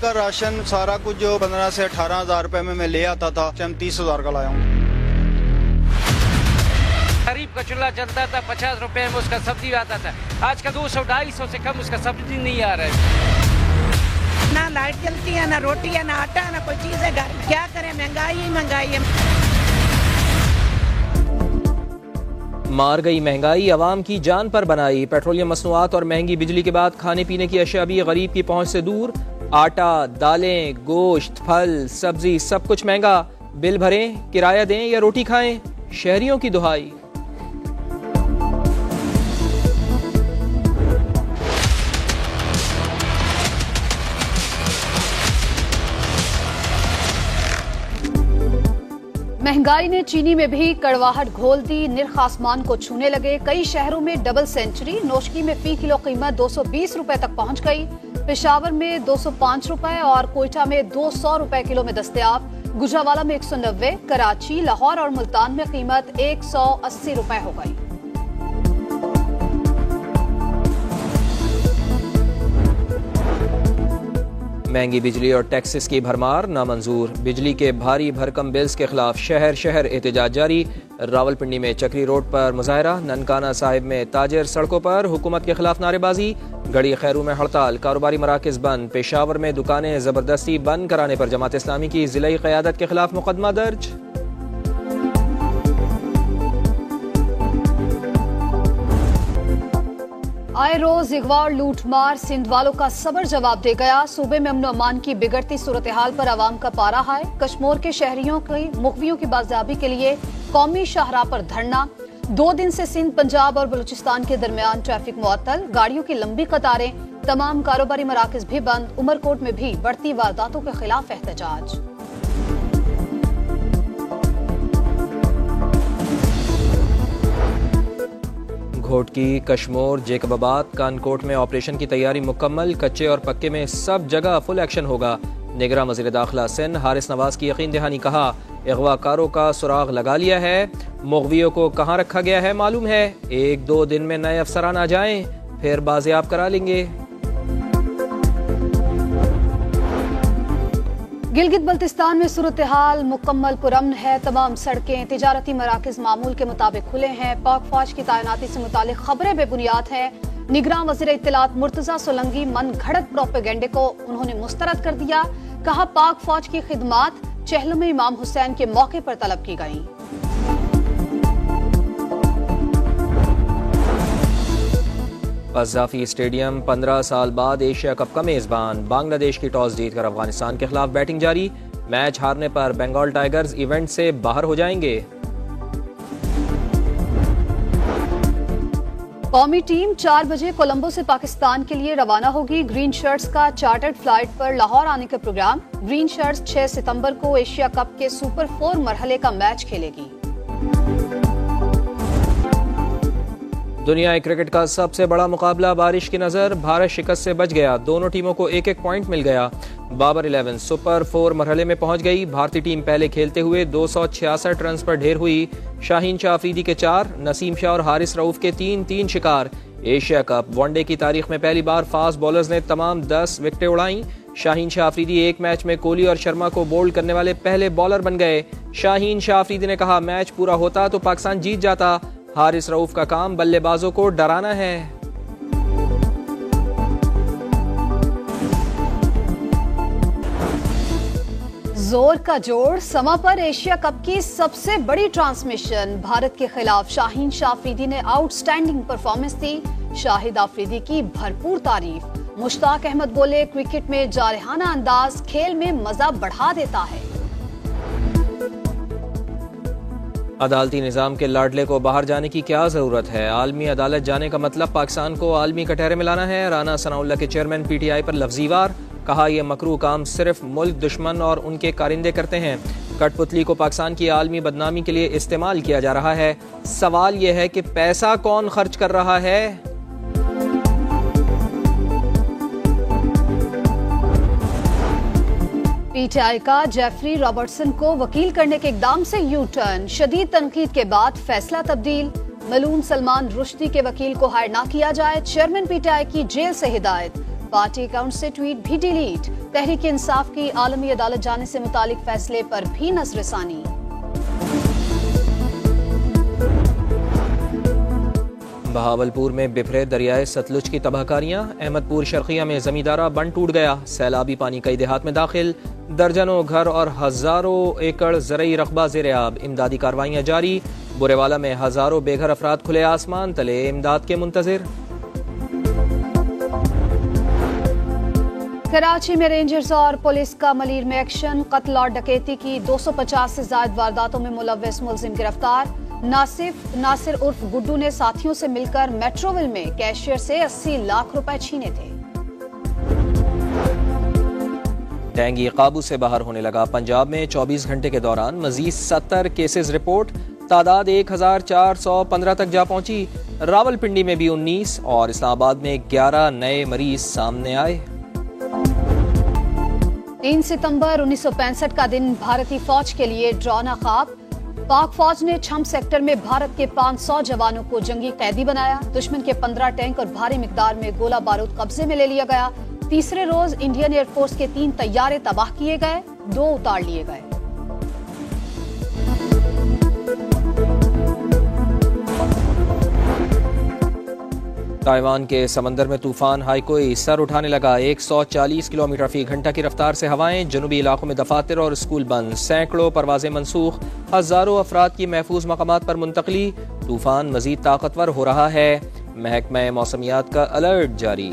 का राशन सारा कुछ जो 15 से 18,000 रुपए में मैं ले आता था, 30,000 का लाया हूँ। गरीब का चूल्हा चलता था 50 रुपए में उसका सब्जी आता था, आज का 200-250 से कम उसका सब्जी नहीं आ रहा है। ना लाइट जलती है, ना रोटी है, ना आटा है, ना कोई चीज है घर में। क्या करें, महंगाई ही महंगाई है। मार गई महंगाई, आवाम की जान पर बनाई। पेट्रोलियम मसनूआत और महंगी बिजली के बाद खाने पीने की अशिया भी गरीब की पहुंच से दूर। आटा, दालें, गोश्त, फल, सब्जी सब कुछ महंगा। बिल भरें, किराया दें या रोटी खाएं, शहरियों की दुहाई। महंगाई ने चीनी में भी कड़वाहट घोल दी, निर्ख आसमान को छूने लगे। कई शहरों में डबल सेंचुरी। नौशकी में फी किलो कीमत 220 रुपए तक पहुंच गई। पेशावर में 205 रुपए और कोयटा में 200 रुपए किलो में दस्तयाब। गुजरावाला में 190, कराची, लाहौर और मुल्तान में कीमत 180 रुपए हो गई। महंगी बिजली और टैक्सेस की भरमार नामंजूर। बिजली के भारी भरकम बिल्स के खिलाफ शहर शहर एहतजाज जारी। रावलपिंडी में चक्री रोड पर मुजाहरा। ननकाना साहिब में ताजर सड़कों पर हुकूमत के खिलाफ नारेबाजी। गड़ी खैरू में हड़ताल, कारोबारी मराकज बंद। पेशावर में दुकानें जबरदस्ती बंद कराने पर जमात इस्लामी की जिलाई क़यादत के खिलाफ मुकदमा दर्ज। आए रोज अगवा और लूटमार, सिंध वालों का सबर जवाब दे गया। सूबे में अमन अमान की बिगड़ती सूरत हाल पर आवाम का पारा है। कश्मीर के शहरियों की मुखबियों की बाजियाबी के लिए कौमी शाहराह पर धरना। 2 दिन से सिंध, पंजाब और बलूचिस्तान के दरमियान ट्रैफिक मुअत्तल, गाड़ियों की लंबी कतारें। तमाम कारोबारी मराकज भी बंद। उमरकोट में भी बढ़ती वारदातों के खिलाफ एहतजाज। घोटकी, कश्मीर, जेकबाबाद, कानकोट में ऑपरेशन की तैयारी मुकम्मल। कच्चे और पक्के में सब जगह फुल एक्शन होगा। निगरान वज़ीर दाखिला सिंध हारिस नवाज की यकीन दहानी। कहा, अगवाकारों का सुराग लगा लिया है, मुग़वियों को कहाँ रखा गया है मालूम है। 1-2 दिन में नए अफसरान आ जाएं, फिर बाजियाब करा लेंगे। गिलगित बल्तिस्तान में सूरत हाल मुकम्मल पुरअमन है। तमाम सड़कें, तिजारती मराकज मामूल के मुताबिक खुले हैं। पाक फौज की तैनाती से मुतालिक खबरें बेबुनियाद हैं। निगरान वज़ीर इत्तलात मुर्तज़ा सोलंकी मन घड़त प्रोपेगेंडे को उन्होंने मुस्तरद कर दिया। कहा, पाक फौज की खिदमात चहल में इमाम हुसैन के मौके पर तलब की गई। कज़ाफी स्टेडियम 15 साल बाद एशिया कप का मेजबान। बांग्लादेश की टॉस जीतकर अफगानिस्तान के खिलाफ बैटिंग जारी। मैच हारने पर बंगाल टाइगर्स इवेंट से बाहर हो जाएंगे। कौमी टीम 4 बजे कोलंबो से पाकिस्तान के लिए रवाना होगी। ग्रीन शर्ट्स का चार्टर्ड फ्लाइट पर लाहौर आने का प्रोग्राम। ग्रीन शर्ट्स 6 सितंबर को एशिया कप के सुपर 4 मरहले का मैच खेलेगी। दुनिया क्रिकेट का सबसे बड़ा मुकाबला बारिश की नजर। भारत शिकस्त से बच गया, दोनों टीमों को 1-1 पॉइंट मिल गया। बाबर 11 सुपर 4 मरहले में पहुंच गई। भारतीय टीम पहले खेलते हुए 266 रन पर ढेर हुई। शाहीन शाह अफरीदी के 4, नसीम शाह और हारिस रऊफ के 3-3 शिकार। एशिया कप वनडे की तारीख में पहली बार फास्ट बॉलर्स ने तमाम 10 विकेटें उड़ाई। शाहीन शाह अफरीदी एक मैच में कोहली और शर्मा को बोल्ड करने वाले पहले बॉलर बन गए। शाहीन शाह अफरीदी ने कहा, मैच पूरा होता तो पाकिस्तान जीत जाता। हारिस रऊफ का काम बल्लेबाजों को डराना है। जोर का जोड़, समा पर एशिया कप की सबसे बड़ी ट्रांसमिशन। भारत के खिलाफ शाहीन शाह अफरीदी ने आउटस्टैंडिंग परफॉर्मेंस दी। शाहिद अफरीदी की भरपूर तारीफ। मुश्ताक अहमद बोले, क्रिकेट में जारहाना अंदाज खेल में मजा बढ़ा देता है। अदालती निज़ाम के लाडले को बाहर जाने की क्या जरूरत है। आलमी अदालत जाने का मतलब पाकिस्तान को आलमी कटहरे में लाना है। राना सनाउल्लाह के चेयरमैन PTI पर लफ्जीवार। कहा, यह मकरू काम सिर्फ मुल्क दुश्मन और उनके कारिंदे करते हैं। कठपुतली को पाकिस्तान की आलमी बदनामी के लिए इस्तेमाल किया जा रहा है। सवाल यह है कि पैसा कौन खर्च कर रहा है। PTI का जेफरी रॉबर्टसन को वकील करने के इकदाम से यू टर्न। शदीद तनकीद के बाद फैसला तब्दील। मलून सलमान रुश्दी के वकील को हायर ना किया जाए। चेयरमैन PTI की जेल से हिदायत। पार्टी अकाउंट से ट्वीट भी डिलीट। तहरीक इंसाफ की आलमी अदालत जाने से मुतालिक फैसले पर भी नजरसानी। बहावलपुर में बिफरे दरियाए सतलुज की तबाहकारियां। अहमदपुर शर्किया में जमींदारा बंद टूट गया। सैलाबी पानी कई देहात में दाखिल। दर्जनों घर और हजारों एकड़ ज़रई रकबा ज़ेर-ए-आब। इमदादी कार्रवाइयां जारी। बुरेवाला में हजारों बेघर अफराद खुले आसमान तले इमदाद के मुंतजिर। कराची में रेंजर्स और पुलिस का मलीर में एक्शन। कत्ल और डकैती की 250 से ज्यादा वारदातों में मुलव्वस मुलजिम गिरफ्तार। नासिर उर्फ गुड्डू ने साथियों से मिलकर मेट्रोविल में कैशियर से 80 लाख रुपए छीने थे। डेंगू काबू से बाहर होने लगा। पंजाब में 24 घंटे के दौरान मजीद 70 केसेस रिपोर्ट। तादाद 1415 तक जा पहुंची। रावलपिंडी में भी 19 और इस्लामाबाद में 11 नए मरीज सामने आए। 3 सितंबर 1965 का दिन भारतीय फौज के लिए ड्रॉना ख्वाब। पाक फौज ने छम सेक्टर में भारत के 500 जवानों को जंगी कैदी बनाया। दुश्मन के 15 टैंक और भारी मिकदार में गोला बारूद कब्जे में ले लिया गया। तीसरे रोज इंडियन एयरफोर्स के 3 तैयारे तबाह किए गए, 2 उतार लिए गए। ताइवान के समंदर में तूफान हाइकोई सर उठाने लगा। 140 किलोमीटर फी घंटा की रफ्तार से हवाएं। जनूबी इलाकों में दफातर और स्कूल बंद। सैकड़ों परवाजें मनसूख। हजारों अफराद की महफूज मकामात पर मुंतकली। तूफान मजीद ताकतवर हो रहा है। महकमा मौसमियात का अलर्ट जारी।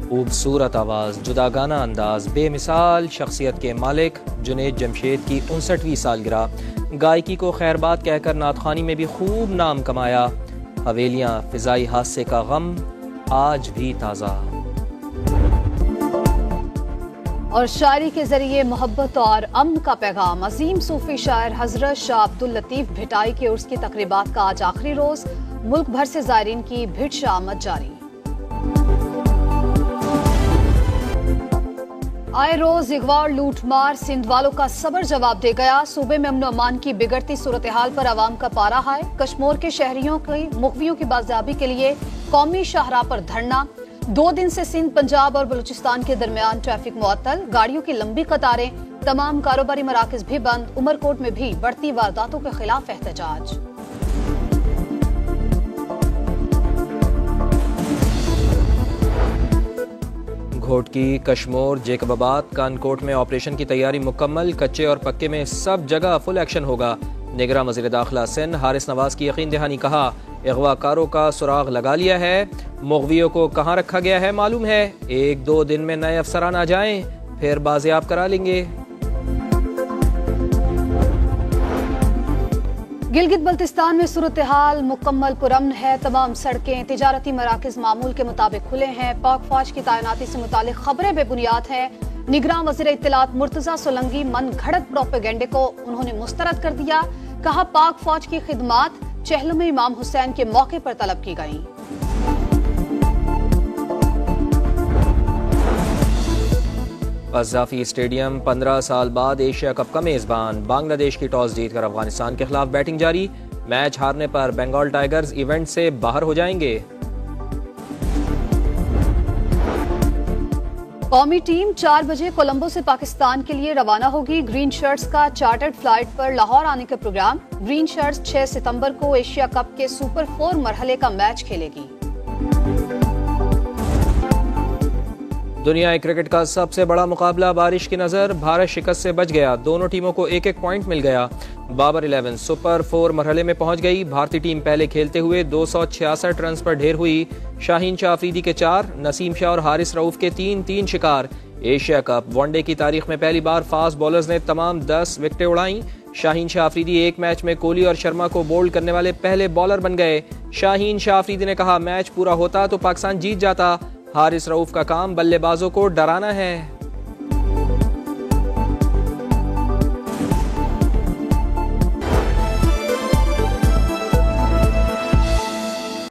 खूबसूरत आवाज, जुदागाना अंदाज, बेमिसाल शख्सियत के मालिक जुनैद जमशेद की 59वीं सालगिरह। गायकी को खैरबाद कहकर नातखानी में भी खूब नाम कमाया। हवेलियां फिजाई हादसे का गम आज भी ताज़ा। और शायरी के जरिए मोहब्बत और अमन का पैगाम। अजीम सूफी शायर हजरत शाह अब्दुल लतीफ भिटाई के उर्स की तकरीबात का आज आखिरी रोज। मुल्क भर से जायरीन की भिड़ शामद जारी। आए रोज अगवा और लूटमार सिंध वालों का सबर जवाब दे गया। सूबे में अमन अमान की बिगड़ती सूरत हाल पर आवाम का पारा है। कश्मीर के शहरियों की मुखबियों की बाजियाबी के लिए कौमी शाहराह पर धरना। 2 दिन से सिंध, पंजाब और बलूचिस्तान के दरमियान ट्रैफिक मुअत्तल। गाड़ियों की लंबी कतारें। तमाम कारोबारी मराकज भी बंद। उमरकोट में भी बढ़ती वारदातों के खिलाफ एहतजाज। घोटकी, कश्मीर, जेकबाबाद, कानकोट में ऑपरेशन की तैयारी मुकम्मल। कच्चे और पक्के में सब जगह फुल एक्शन होगा। निगरां वज़ीर दाखिला सिंध हारिस नवाज की यकीन दहानी। कहा, अगवाकारों का सुराग लगा लिया है। मुग़वियों को कहाँ रखा गया है मालूम है। 1-2 दिन में नए अफसरान आ जाएं, फिर बाजियाब करा लेंगे। गिलगित बल्तिस्तान में सूरत हाल मुकम्मल पुरअमन है। तमाम सड़कें, तिजारती मराकज मामूल के मुताबिक खुले हैं। पाक फौज की तैनाती से मुतालिक खबरें बेबुनियाद हैं। निगरान वज़ीर इत्तलात मुर्तज़ा सोलंकी मन घड़त प्रोपेगेंडे को उन्होंने मुस्तरद कर दिया। कहा, पाक फौज की खिदमात चहलों में इमाम हुसैन के मौके पर तलब की गई। कज़ाफी स्टेडियम 15 साल बाद एशिया कप का मेजबान। बांग्लादेश की टॉस जीतकर अफगानिस्तान के खिलाफ बैटिंग जारी। मैच हारने पर बंगाल टाइगर्स इवेंट से बाहर हो जाएंगे। कौमी टीम 4 बजे कोलंबो से पाकिस्तान के लिए रवाना होगी। ग्रीन शर्ट्स का चार्टर्ड फ्लाइट पर लाहौर आने का प्रोग्राम। ग्रीन शर्ट्स 6 सितंबर को एशिया कप के सुपर 4 मरहले का मैच खेलेगी। दुनिया क्रिकेट का सबसे बड़ा मुकाबला बारिश की नजर। भारत शिकस्त से बच गया। दोनों टीमों को 1-1 पॉइंट मिल गया। बाबर 11 सुपर 4 मरहले में पहुंच गई। भारतीय टीम पहले खेलते हुए 266 रन पर ढेर हुई। शाहीन शाह अफरीदी के 4, नसीम शाह और हारिस रऊफ के 3 शिकार। एशिया कप वनडे की तारीख में पहली बार फास्ट बॉलर्स ने तमाम 10 विकेटें उड़ाई। शाहीन शाह अफरीदी एक मैच में कोहली और शर्मा को बोल्ड करने वाले पहले बॉलर बन गए। शाहीन शाह अफरीदी ने कहा, मैच पूरा होता तो पाकिस्तान जीत जाता। हारिस रऊफ का काम बल्लेबाजों को डराना है।